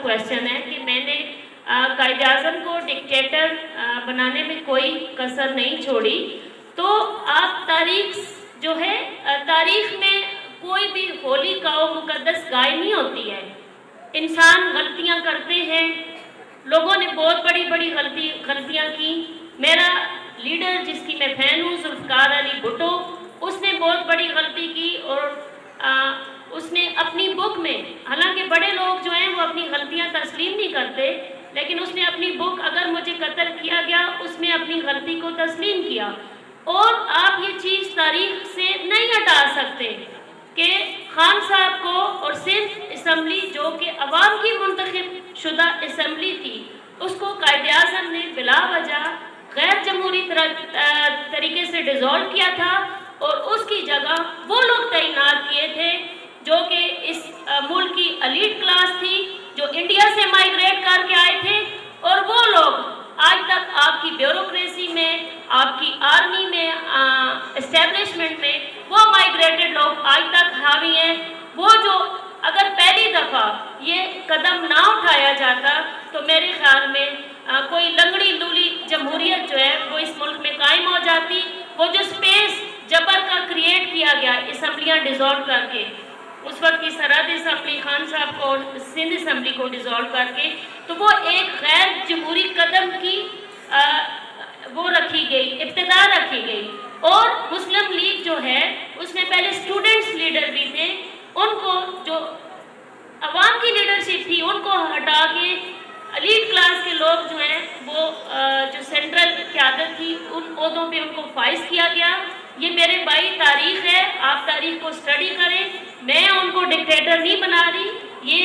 Question है कि मैंने कायद आज़म को डिक्टेटर बनाने में कोई कसर नहीं छोड़ी, तो आप तारीख जो है, तारीख में कोई भी होली काओ मुकद्दस गाय नहीं होती है। इंसान गलतियां करते हैं, लोगों ने बहुत बड़ी बड़ी गलतियां की। मेरा लीडर जिसकी मैं फैन हूँ, जुल्फ़िकार अली भुट्टो, उसने बहुत बड़ी गलती की और उसने अपनी बुक में, हालांकि बड़े लोग जो हैं वो अपनी गलतियां तस्लीम नहीं करते, लेकिन उसने अपनी बुक अगर मुझे कत्ल किया गया उसमें अपनी गलती को तस्लीम किया। और आप ये चीज़ तारीख से नहीं हटा सकते कि खान साहब को और सिंध असम्बली जो कि अवाम की मुंतखब शुदा असम्बली थी, उसको कायद आज़म ने बिला वजह गैर जमहूरी तरीके से डिज़ोल्व किया था और उसकी जगह वो लोग तैनात किए थे जो कि इस मुल्क की एलीट क्लास थी, जो इंडिया से माइग्रेट करके आए थे। और वो लोग आज तक आपकी ब्यूरोक्रेसी में, आपकी आर्मी में, एस्टेब्लिशमेंट में वो माइग्रेटेड लोग आज तक हावी हैं। वो जो अगर पहली दफ़ा ये कदम ना उठाया जाता तो मेरे ख्याल में कोई लंगड़ी लूली जमहूरियत जो है वो इस मुल्क में कायम हो जाती। वो जो स्पेस जबर का क्रिएट किया गया असम्बलियाँ डिज़ोल्व करके, उस वक्त की सरहद असम्बली खान साहब को और सिंध असम्बली को डिज़ोल्व करके, तो वो एक गैर जमहूरी कदम की वो रखी गई, इब्तिदा रखी गई। और मुस्लिम लीग जो है उसमें पहले स्टूडेंट्स लीडर भी थे, उनको जो अवाम की लीडरशिप थी उनको हटा के एलीट क्लास के लोग जो हैं वो जो सेंट्रल क़यादत थी उन ओहदों पे उनको फाइज किया गया। ये मेरे भाई तारीख है, आप तारीख को स्टडी करें। मैं उनको डिक्टेटर नहीं बना रही, ये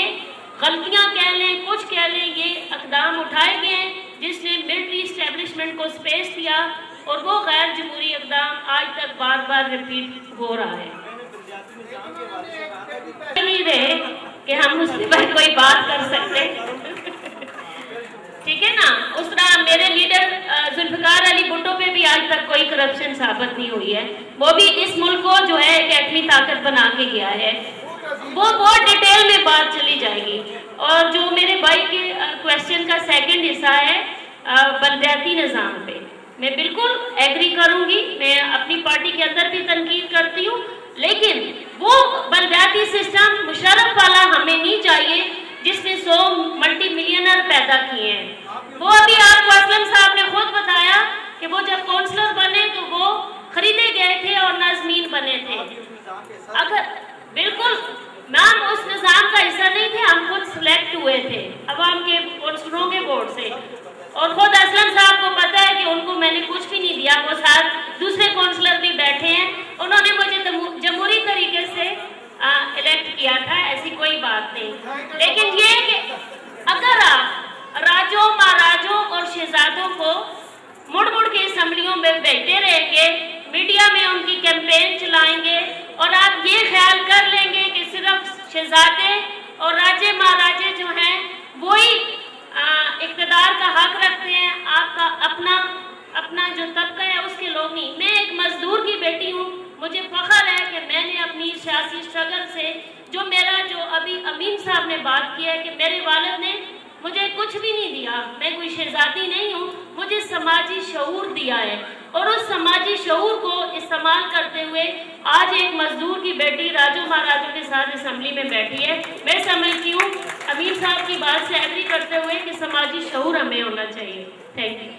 गलतियां कह लें, कुछ कह लें, ये इक़दाम उठाए गए हैं जिसने मिलिट्री इस्टेब्लिशमेंट को स्पेस दिया और वो गैर जमहूरी इक़दाम आज तक बार बार रिपीट हो रहा है। नहीं रहे कि हम उसके पर कोई बात कर सकते ठीक है ना। उस तरह मेरे लीडर जुल्फ़िकार अली भुट्टो पे भी आज तक कोई करप्शन साबित नहीं हुई है। वो भी इस मुल्क को जो है एक एटमी ताकत बना के गया है। वो बहुत डिटेल में बात चली जाएगी। और जो मेरे भाई के क्वेश्चन का सेकंड हिस्सा है बलदियाती निज़ाम पे, मैं बिल्कुल एग्री करूंगी। मैं अपनी पार्टी के अंदर भी तनकीद करती हूँ, लेकिन वो बलदियाती सिस्टम मुशर्रफ वाला हमें नहीं चाहिए जिसने 100 मल्टी मिलियनर पैदा किए हैं। वो अभी आपको असलम साहब ने खुद बताया कि वो जब काउंसलर बने तो वो खरीदे गए थे और नाज़मीन बने थे। अगर बिल्कुल मैम उस निज़ाम का हिस्सा नहीं थे, हम खुद सिलेक्ट हुए थे अवाम के काउंसलरों के वोट से। और खुद असलम साहब को पता है कि उनको मैंने कुछ भी नहीं दिया, वो साथ दूसरे काउंसलर भी बैठे हैं, उन्होंने मुझे जमहूरी तरीके से इलेक्ट किया था, ऐसी कोई बात नहीं। लेकिन ये कि अगर आप राजों, महाराजों और शहजादों को मुड़ मुड़ के असम्बलियों में बैठते रहेंगे, मीडिया में उनकी कैंपेन चलाएंगे और आप ये ख्याल कर लेंगे कि सिर्फ शहजादे और राजे महाराजे जो हैं वही इक़्तिदार का हक रखते हैं, आपका अपना जो तबका है उसके लोग नहीं। मैं एक मजदूर की बेटी हूँ, मुझे फख्र है कि मैंने अपनी सियासी स्ट्रगल से जो अभी अमीन साहब ने बात की है कि मेरे वालिद ने मुझे कुछ भी नहीं दिया, मैं कोई शहजादी नहीं हूँ, मुझे समाजी शऊर दिया है। और उस समाजी शऊर को इस्तेमाल करते हुए आज एक मजदूर की बेटी राजों महाराजों के साथ असम्बली में बैठी है। मैं समझती हूँ अमीन साहब की बात से एग्री करते हुए कि समाजी शऊर हमें होना चाहिए। Thank you.